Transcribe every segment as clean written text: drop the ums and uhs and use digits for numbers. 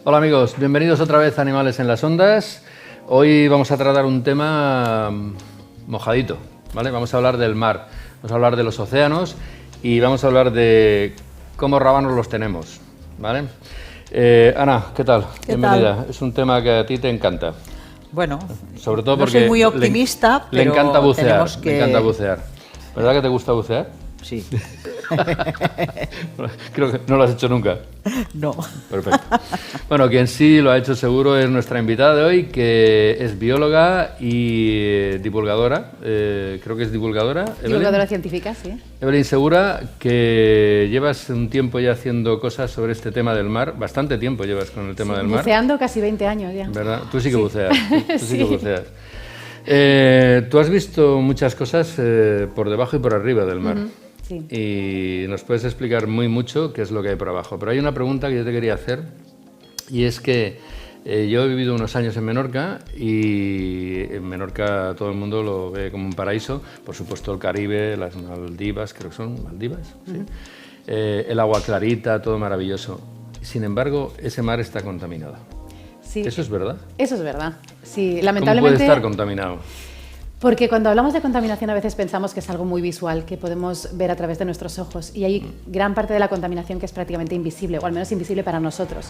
Hola amigos, bienvenidos otra vez a Animales en las Ondas. Hoy vamos a tratar un tema mojadito, ¿vale? Vamos a hablar del mar, vamos a hablar de los océanos y vamos a hablar de cómo rábanos los tenemos, ¿vale? Ana, ¿qué tal? Bienvenida. Es un tema que a ti te encanta. Bueno, sobre todo no porque soy muy optimista, le encanta bucear, que... le encanta bucear. ¿Verdad que te gusta bucear? Sí. Creo que no lo has hecho nunca. No. Perfecto. Bueno, quien sí lo ha hecho seguro es nuestra invitada de hoy, que es bióloga y divulgadora. Creo que es divulgadora. Divulgadora científica, sí. Evelyn Segura, que llevas un tiempo ya haciendo cosas sobre este tema del mar. Bastante tiempo llevas con el tema del mar. Buceando casi 20 años ya. ¿Verdad? Tú sí que buceas. Tú sí que buceas. Tú has visto muchas cosas por debajo y por arriba del mar. Sí. Y nos puedes explicar mucho qué es lo que hay por abajo. Pero hay una pregunta que yo te quería hacer, y es que yo he vivido unos años en Menorca, y en Menorca todo el mundo lo ve como un paraíso. Por supuesto el Caribe, las Maldivas, creo que son Maldivas, sí. El agua clarita, todo maravilloso. Sin embargo, ese mar está contaminado. Sí. ¿Eso es verdad? Eso es verdad. Sí, lamentablemente. ¿Cómo puede estar contaminado? Porque cuando hablamos de contaminación a veces pensamos que es algo muy visual, que podemos ver a través de nuestros ojos, y hay gran parte de la contaminación que es prácticamente invisible, o al menos invisible para nosotros.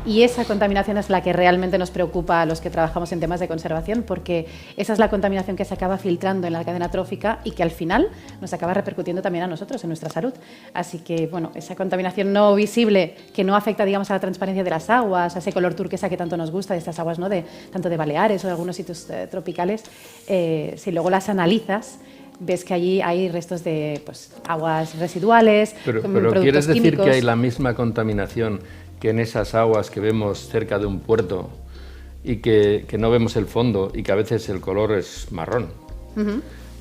Y esa contaminación es la que realmente nos preocupa a los que trabajamos en temas de conservación, porque esa es la contaminación que se acaba filtrando en la cadena trófica y que al final nos acaba repercutiendo también a nosotros, en nuestra salud. Así que, bueno, esa contaminación no visible, que no afecta, digamos, a la transparencia de las aguas, a ese color turquesa que tanto nos gusta de estas aguas, ¿no? Tanto de Baleares o de algunos sitios tropicales, si luego las analizas, ves que allí hay restos de aguas residuales, pero productos ¿quieres decir químicos? Que hay la misma contaminación que en esas aguas que vemos cerca de un puerto y que no vemos el fondo y que a veces el color es marrón?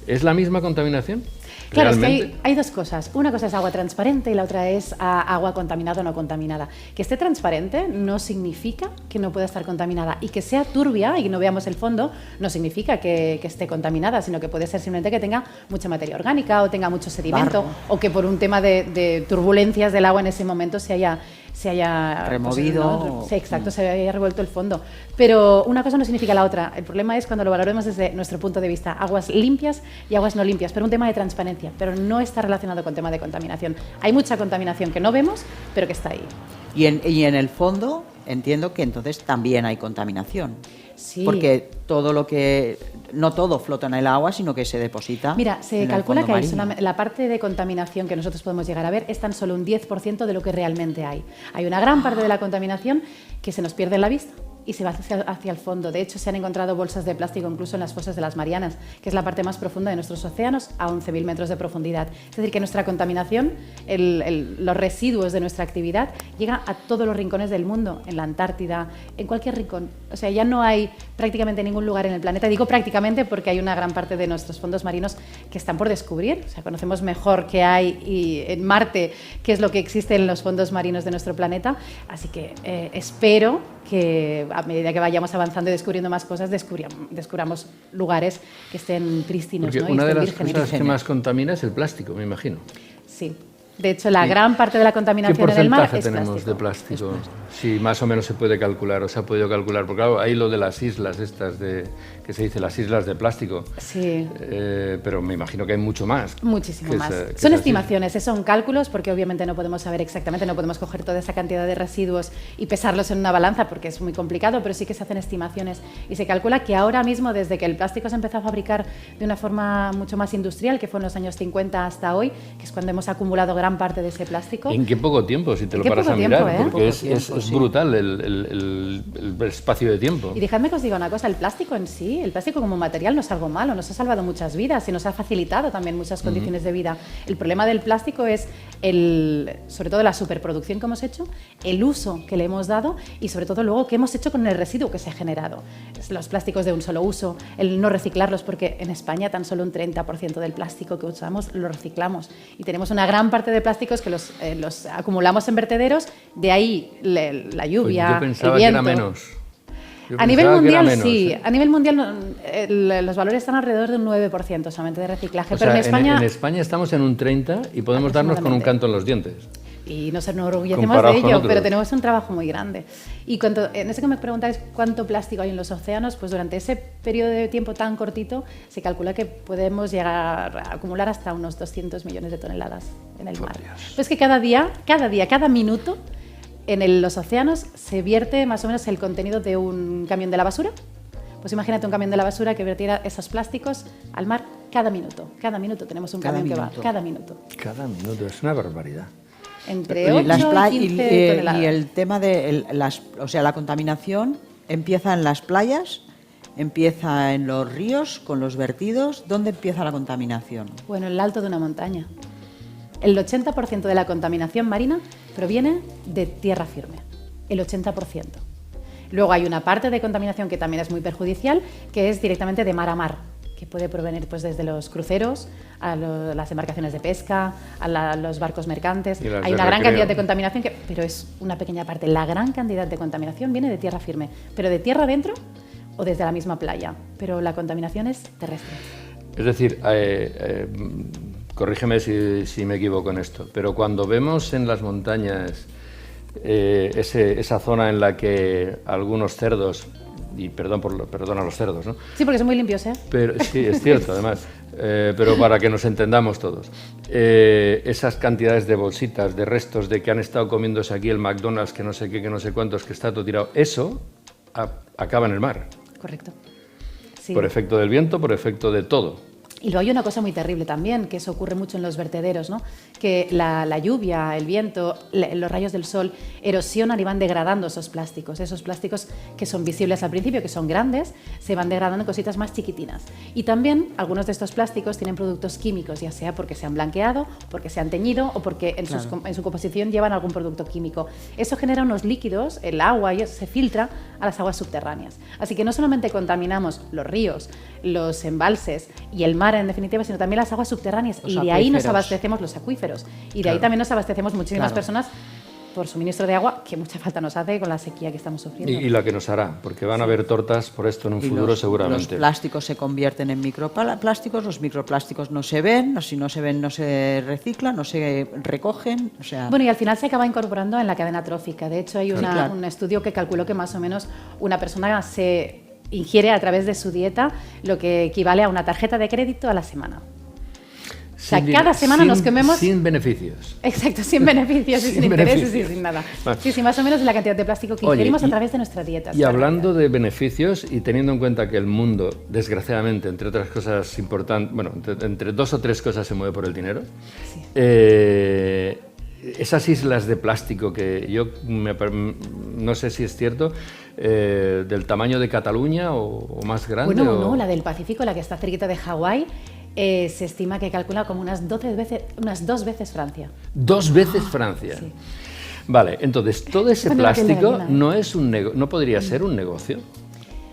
¿Es la misma contaminación? Claro, es que hay dos cosas. Una cosa es agua transparente y la otra es agua contaminada o no contaminada. Que esté transparente no significa que no pueda estar contaminada, y que sea turbia y no veamos el fondo no significa que esté contaminada, sino que puede ser simplemente que tenga mucha materia orgánica o tenga mucho sedimento, o que por un tema de turbulencias del agua en ese momento se haya removido. Pues, ¿no? Sí, exacto, se haya revuelto el fondo. Pero una cosa no significa la otra. El problema es cuando lo valoremos desde nuestro punto de vista. Aguas limpias y aguas no limpias, pero un tema de transparencia, pero no está relacionado con tema de contaminación. Hay mucha contaminación que no vemos, pero que está ahí. Y en el fondo entiendo que entonces también hay contaminación. Sí. Porque no todo flota en el agua, sino que se deposita. Mira, se en calcula el que fondo hay la parte de contaminación que nosotros podemos llegar a ver es tan solo un 10% de lo que realmente hay. Hay una gran parte de la contaminación que se nos pierde en la vista y se va hacia el fondo. De hecho, se han encontrado bolsas de plástico incluso en las fosas de las Marianas, que es la parte más profunda de nuestros océanos, a 11.000 metros de profundidad. Es decir, que nuestra contaminación, los residuos de nuestra actividad, llega a todos los rincones del mundo, en la Antártida, en cualquier rincón. O sea, ya no hay prácticamente ningún lugar en el planeta. Digo prácticamente porque hay una gran parte de nuestros fondos marinos que están por descubrir. O sea, conocemos mejor qué hay en Marte, qué es lo que existe en los fondos marinos de nuestro planeta. Así que espero que a medida que vayamos avanzando y descubriendo más cosas, descubramos lugares que estén prístinos. Porque ¿no? Una de las vírgenes. cosas que más contamina es el plástico, me imagino. Sí. De hecho, la gran parte de la contaminación en el mar es plástico. ¿Qué porcentaje tenemos de plástico? Sí, más o menos se puede calcular, o se ha podido calcular. Porque claro, hay lo de las islas estas, que se dice las islas de plástico. Sí. Pero me imagino que hay mucho más. Muchísimo más. Son estimaciones, son cálculos, porque obviamente no podemos saber exactamente, no podemos coger toda esa cantidad de residuos y pesarlos en una balanza, porque es muy complicado, pero sí que se hacen estimaciones. Y se calcula que ahora mismo, desde que el plástico se empezó a fabricar de una forma mucho más industrial, que fue en los años 50 hasta hoy, que es cuando hemos acumulado gran parte de ese plástico. ¿En qué poco tiempo, si te lo paras a mirar? Porque es brutal el espacio de tiempo. Y dejadme que os diga una cosa, el plástico en sí, el plástico como material no es algo malo, nos ha salvado muchas vidas y nos ha facilitado también muchas condiciones de vida. El problema del plástico es, sobre todo la superproducción que hemos hecho, el uso que le hemos dado y sobre todo luego qué hemos hecho con el residuo que se ha generado. Los plásticos de un solo uso, el no reciclarlos, porque en España tan solo un 30% del plástico que usamos lo reciclamos y tenemos una gran parte de plásticos que los acumulamos en vertederos, de ahí la lluvia, pues yo pensaba el viento. Que era menos. A nivel mundial sí, a nivel mundial los valores están alrededor de un 9% solamente de reciclaje, pero en España... En España estamos en un 30% y podemos darnos con un canto en los dientes. y nos enorgullecemos Comparado de con ello, otros. pero tenemos un trabajo muy grande. Y en eso que me preguntáis cuánto plástico hay en los océanos, pues durante ese periodo de tiempo tan cortito se calcula que podemos llegar a acumular hasta unos 200 millones de toneladas en el mar. Pues es que cada minuto los océanos se vierte más o menos el contenido de un camión de la basura. Pues imagínate un camión de la basura que vertiera esos plásticos al mar cada minuto. Cada minuto tenemos un camión que va, cada minuto. Cada minuto, es una barbaridad. Entre 8 y 15 toneladas. Y el tema de la contaminación empieza en las playas, empieza en los ríos, con los vertidos. ¿Dónde empieza la contaminación? Bueno, en el alto de una montaña. El 80% de la contaminación marina proviene de tierra firme. El 80%. Luego hay una parte de contaminación que también es muy perjudicial, que es directamente de mar a mar, que puede provenir pues, desde los cruceros, a las embarcaciones de pesca, a los barcos mercantes. Hay una gran cantidad de contaminación, pero es una pequeña parte. La gran cantidad de contaminación viene de tierra firme, pero de tierra adentro o desde la misma playa. Pero la contaminación es terrestre. Es decir, corrígeme si me equivoco en esto, pero cuando vemos en las montañas esa zona en la que algunos cerdos, y perdón a los cerdos, ¿no? Sí, porque son muy limpios, ¿eh? Pero, sí, es cierto, además, pero para que nos entendamos todos, esas cantidades de bolsitas, de restos de que han estado comiéndose aquí el McDonald's, que no sé qué, que no sé cuántos, que está todo tirado, eso acaba en el mar. Correcto. Sí. Por efecto del viento, por efecto de todo. Y luego hay una cosa muy terrible también, que eso ocurre mucho en los vertederos, ¿no? Que la lluvia, el viento, los rayos del sol erosionan y van degradando esos plásticos que son visibles al principio, que son grandes, se van degradando en cositas más chiquitinas. Y también algunos de estos plásticos tienen productos químicos, ya sea porque se han blanqueado, porque se han teñido o porque en su composición llevan algún producto químico. Eso genera unos líquidos, el agua se filtra a las aguas subterráneas. Así que no solamente contaminamos los ríos, los embalses y el mar en definitiva, sino también las aguas subterráneas. Y de ahí nos abastecemos los acuíferos. Y de ahí también nos abastecemos muchísimas personas por suministro de agua, que mucha falta nos hace con la sequía que estamos sufriendo. Y la que nos hará, porque van a haber tortas por esto en un futuro seguramente. Los plásticos se convierten en microplásticos, los microplásticos no se ven, si no se ven no se reciclan, no se recogen. O sea... Bueno, y al final se acaba incorporando en la cadena trófica. De hecho, hay un estudio que calculó que más o menos una persona se ingiere a través de su dieta lo que equivale a una tarjeta de crédito a la semana. O sea, cada semana nos comemos... Sin beneficios. Exacto, sin beneficios y sin intereses y sin nada. Vale. Sí, más o menos es la cantidad de plástico que ingerimos a través de nuestra dieta. Y hablando de beneficios y teniendo en cuenta que el mundo, desgraciadamente, entre otras cosas importantes, bueno, entre dos o tres cosas se mueve por el dinero, esas islas de plástico que yo no sé si es cierto, del tamaño de Cataluña o más grande. Bueno, no, la del Pacífico, la que está cerquita de Hawái, se estima que calcula como unas 2 veces Francia. 2 veces Francia. Sí. Vale, entonces todo ese plástico no podría ser un negocio.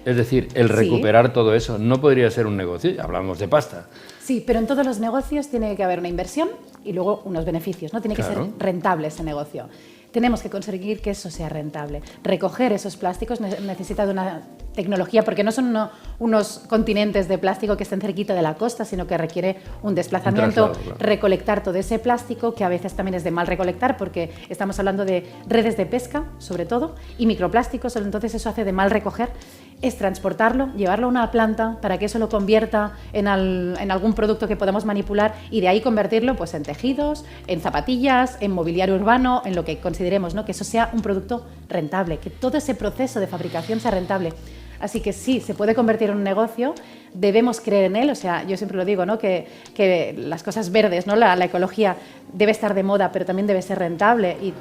Es decir, el recuperar todo eso no podría ser un negocio. Hablamos de pasta. Sí, pero en todos los negocios tiene que haber una inversión y luego unos beneficios, ¿no? Tiene que ser rentable ese negocio. Tenemos que conseguir que eso sea rentable. Recoger esos plásticos necesita de una tecnología, porque no son unos continentes de plástico que estén cerquita de la costa, sino que requiere un desplazamiento, recolectar todo ese plástico, que a veces también es de mal recolectar, porque estamos hablando de redes de pesca, sobre todo, y microplásticos, entonces eso hace de mal recoger. Es transportarlo, llevarlo a una planta para que eso lo convierta en algún producto que podamos manipular y de ahí convertirlo pues, en tejidos, en zapatillas, en mobiliario urbano, en lo que consideremos, ¿no? Que eso sea un producto rentable, que todo ese proceso de fabricación sea rentable. Así que sí, se puede convertir en un negocio, debemos creer en él, o sea, yo siempre lo digo, ¿no? que las cosas verdes, ¿no? La ecología debe estar de moda, pero también debe ser rentable y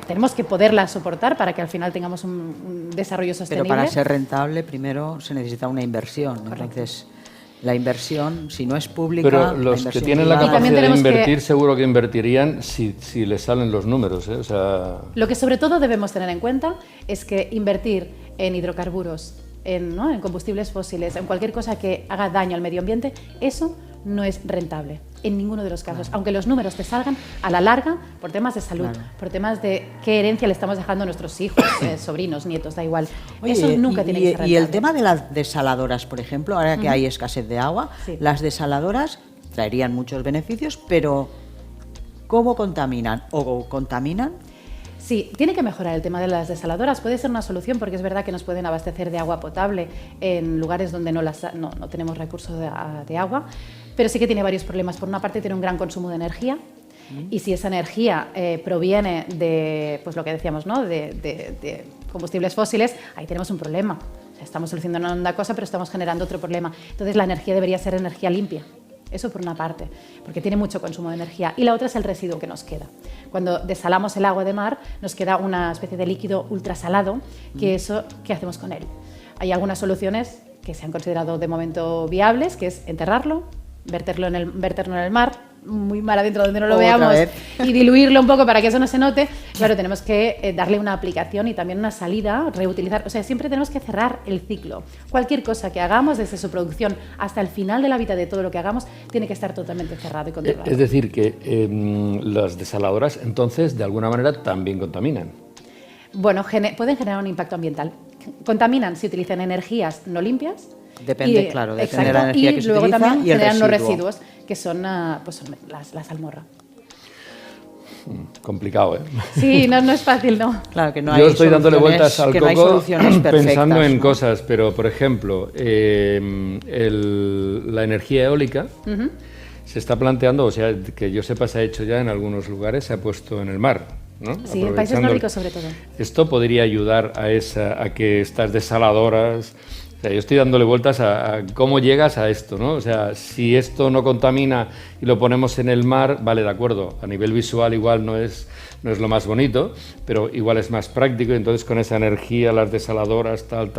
tenemos que poderla soportar para que al final tengamos un desarrollo sostenible. Pero para ser rentable primero se necesita una inversión, entonces la inversión, si no es pública... Pero los que tienen la capacidad de invertir seguro que invertirían si les salen los números, ¿eh? O sea... Lo que sobre todo debemos tener en cuenta es que invertir en hidrocarburos, en combustibles fósiles, en cualquier cosa que haga daño al medio ambiente, eso no es rentable en ninguno de los casos, aunque los números te salgan a la larga por temas de salud, por temas de qué herencia le estamos dejando a nuestros hijos, sobrinos, nietos, da igual. Oye, eso nunca tiene que ser rentable. Y el tema de las desaladoras, por ejemplo, ahora que hay escasez de agua, las desaladoras traerían muchos beneficios, pero ¿Cómo contaminan? ¿O contaminan? Sí, tiene que mejorar el tema de las desaladoras. Puede ser una solución porque es verdad que nos pueden abastecer de agua potable en lugares donde no tenemos recursos de agua, pero sí que tiene varios problemas. Por una parte, tiene un gran consumo de energía. Y si esa energía proviene de, pues lo que decíamos, ¿no? de combustibles fósiles, ahí tenemos un problema. O sea, estamos solucionando una cosa, pero estamos generando otro problema. Entonces, la energía debería ser energía limpia. Eso por una parte, porque tiene mucho consumo de energía. Y la otra es el residuo que nos queda. Cuando desalamos el agua de mar, nos queda una especie de líquido ultrasalado, que eso, ¿qué hacemos con él? Hay algunas soluciones que se han considerado de momento viables, que es enterrarlo, verterlo en el mar, muy mal adentro donde no lo veamos, y diluirlo un poco para que eso no se note. Claro, tenemos que darle una aplicación y también una salida, reutilizar. O sea, siempre tenemos que cerrar el ciclo. Cualquier cosa que hagamos, desde su producción hasta el final de la vida de todo lo que hagamos, tiene que estar totalmente cerrado y controlado. Es decir, que las desaladoras, entonces, de alguna manera, también contaminan. Bueno, pueden generar un impacto ambiental. Contaminan si utilizan energías no limpias. Depende, claro, depende de la energía que se luego utiliza también y el generan los residuo. residuos, que son, son la salmorra. Complicado, ¿eh? Sí, no es fácil, ¿no? Claro que no Yo hay estoy dándole vueltas al no hay coco soluciones perfectas, pensando en ¿no? cosas, pero por ejemplo, la energía eólica se está planteando, o sea, que yo sepa, se ha hecho ya en algunos lugares, se ha puesto en el mar, ¿no? Sí, en países nórdicos sobre todo. Esto podría ayudar a que estas desaladoras... O sea, yo estoy dándole vueltas a cómo llegas a esto, ¿no? O sea, si esto no contamina y lo ponemos en el mar, vale, de acuerdo, a nivel visual igual no es lo más bonito, pero igual es más práctico, y entonces con esa energía, las desaladoras, tal,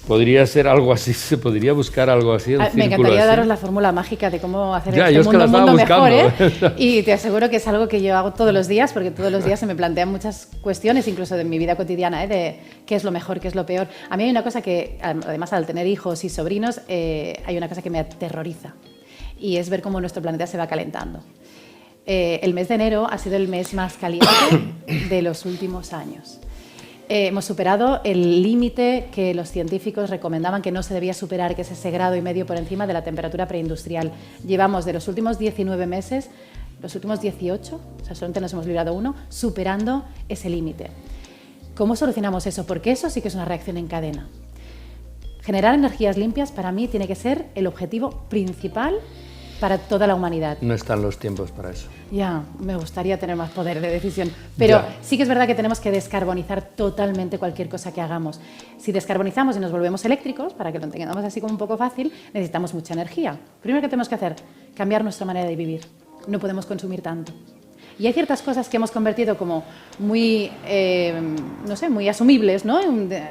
podría ser algo así, se podría buscar algo así. Me encantaría daros la fórmula mágica de cómo hacer ya, este mundo mejor, buscando. Y te aseguro que es algo que yo hago todos los días, porque todos los días se me plantean muchas cuestiones, incluso de mi vida cotidiana, de qué es lo mejor, qué es lo peor. A mí hay una cosa que, además al tener hijos y sobrinos, hay una cosa que me aterroriza, y es ver cómo nuestro planeta se va calentando. El mes de enero ha sido el mes más caliente de los últimos años. Hemos superado el límite que los científicos recomendaban que no se debía superar, que es ese 1,5 grados por encima de la temperatura preindustrial. Llevamos de los últimos 19 meses, los últimos 18, o sea, solamente nos hemos librado uno, superando ese límite. ¿Cómo solucionamos eso? Porque eso sí que es una reacción en cadena. Generar energías limpias para mí tiene que ser el objetivo principal para toda la humanidad. No están los tiempos para eso. Ya, me gustaría tener más poder de decisión, pero ya. Sí que es verdad que tenemos que descarbonizar totalmente cualquier cosa que hagamos. Si descarbonizamos y nos volvemos eléctricos, para que lo tengamos así como un poco fácil, necesitamos mucha energía. Primero que tenemos que hacer, cambiar nuestra manera de vivir. No podemos consumir tanto. Y hay ciertas cosas que hemos convertido como muy, no sé, muy asumibles, ¿no?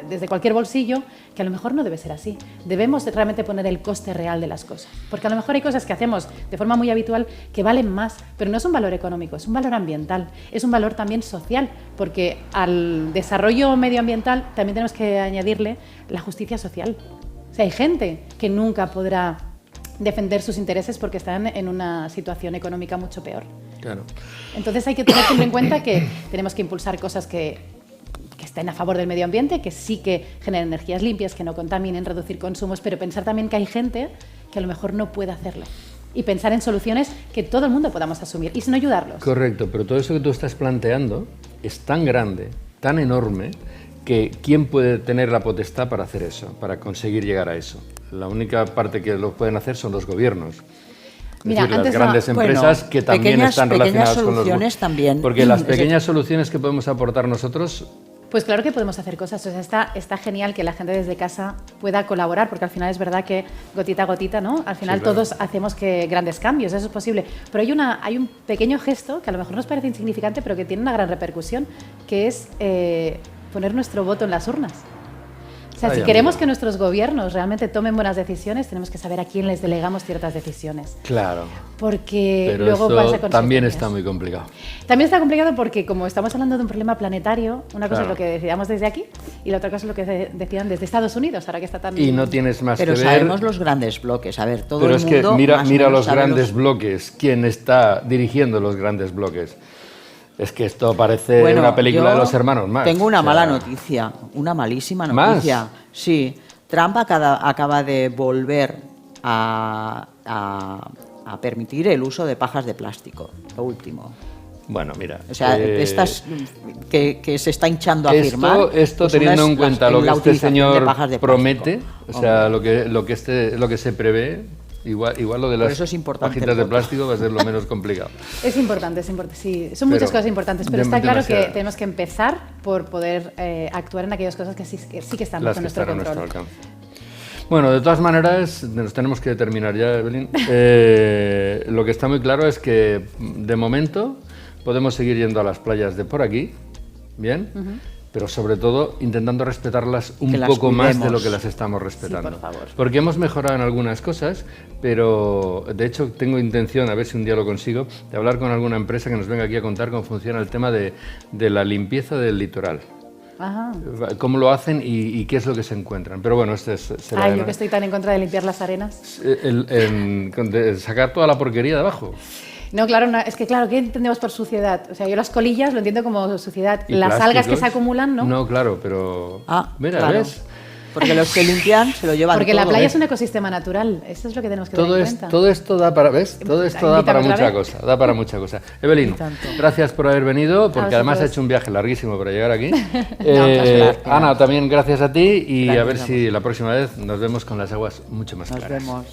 Desde cualquier bolsillo, que a lo mejor no debe ser así. Debemos realmente poner el coste real de las cosas. Porque a lo mejor hay cosas que hacemos de forma muy habitual que valen más, pero no es un valor económico, es un valor ambiental, es un valor también social, porque al desarrollo medioambiental también tenemos que añadirle la justicia social. O sea, hay gente que nunca podrá defender sus intereses porque están en una situación económica mucho peor. Claro. Entonces hay que tener siempre en cuenta que tenemos que impulsar cosas que estén a favor del medio ambiente, que sí que generen energías limpias, que no contaminen, reducir consumos, pero pensar también que hay gente que a lo mejor no puede hacerlo. Y pensar en soluciones que todo el mundo podamos asumir y sin ayudarlos. Correcto, pero todo eso que tú estás planteando es tan grande, tan enorme, que ¿quién puede tener la potestad para hacer eso, para conseguir llegar a eso? La única parte que lo pueden hacer son los gobiernos. Es Mira, decir, las antes grandes empresas que también están relacionadas con los... soluciones también. Porque las pequeñas soluciones que podemos aportar nosotros... Pues claro que podemos hacer cosas. O sea, está genial que la gente desde casa pueda colaborar, porque al final es verdad que gotita a gotita, ¿no? Al final Sí, claro. todos hacemos grandes cambios, eso es posible. Pero hay un pequeño gesto que a lo mejor nos parece insignificante, pero que tiene una gran repercusión, que es poner nuestro voto en las urnas. O sea, si queremos que nuestros gobiernos realmente tomen buenas decisiones, tenemos que saber a quién les delegamos ciertas decisiones. Claro. Porque Pero luego esto pasa consecuencias. también está muy complicado. También está complicado porque, como estamos hablando de un problema planetario, una cosa Claro. es lo que decidamos desde aquí y la otra cosa es lo que decidan desde Estados Unidos, ahora que está tan... Y no tienes más Pero que ver... sabemos los grandes bloques. A ver, todo Pero el es mundo... que mira más o menos los sabe grandes bloques, quién está dirigiendo los grandes bloques. Es que esto parece Bueno, una película yo de los hermanos Marx. Tengo una O sea, mala noticia, una malísima ¿Más? noticia. Sí, Trump acaba de volver a a permitir el uso de pajas de plástico, lo último. Bueno, mira. O sea, estas que se está hinchando a firmar. Esto pues teniendo en cuenta lo que este utilización de señor pajas de promete, plástico. o sea, Hombre. lo que se prevé, igual lo de Por las eso es importante pajitas el de voto. plástico va a ser lo menos complicado. Es importante, sí. Son muchas Pero cosas importantes, pero está claro que demasiada. tenemos que empezar por poder actuar en aquellas cosas que sí que están Las bajo que nuestro están a control. nuestro alcance. Bueno, de todas maneras, nos tenemos que terminar ya, Evelyn. Lo que está muy claro es que, de momento, podemos seguir yendo a las playas de por aquí, ¿bien? Pero sobre todo intentando respetarlas un Que las poco más de cuidemos. lo que las estamos respetando. por favor. Porque hemos mejorado en algunas cosas, pero de hecho tengo intención, a ver si un día lo consigo, de hablar con alguna empresa que nos venga aquí a contar cómo funciona el tema de la limpieza del litoral. Ajá. Cómo lo hacen y qué es lo que se encuentran. Pero bueno, será Ay, yo que estoy tan en contra de limpiar las arenas. de sacar toda la porquería de abajo. No, claro, es que claro, ¿qué entendemos por suciedad? O sea, yo las colillas lo entiendo como suciedad. Y Las algas que plásticos. se acumulan, ¿no? No, claro, pero... Mira, claro. ¿ves? Porque los que limpian se lo llevan Porque todo. la playa es un ecosistema natural. Eso es lo que tenemos que tener en cuenta. Todo esto da para, ¿ves? Todo esto da para Invítame otra mucha vez. cosa, da para mucha cosa. Evelyn, Y tanto. gracias por haber venido, porque además ha vosotros. hecho un viaje larguísimo para llegar aquí. gracias. Ana, también gracias a ti y a Gracias ver a si la próxima vez nos vemos con las aguas mucho más Nos claras. vemos.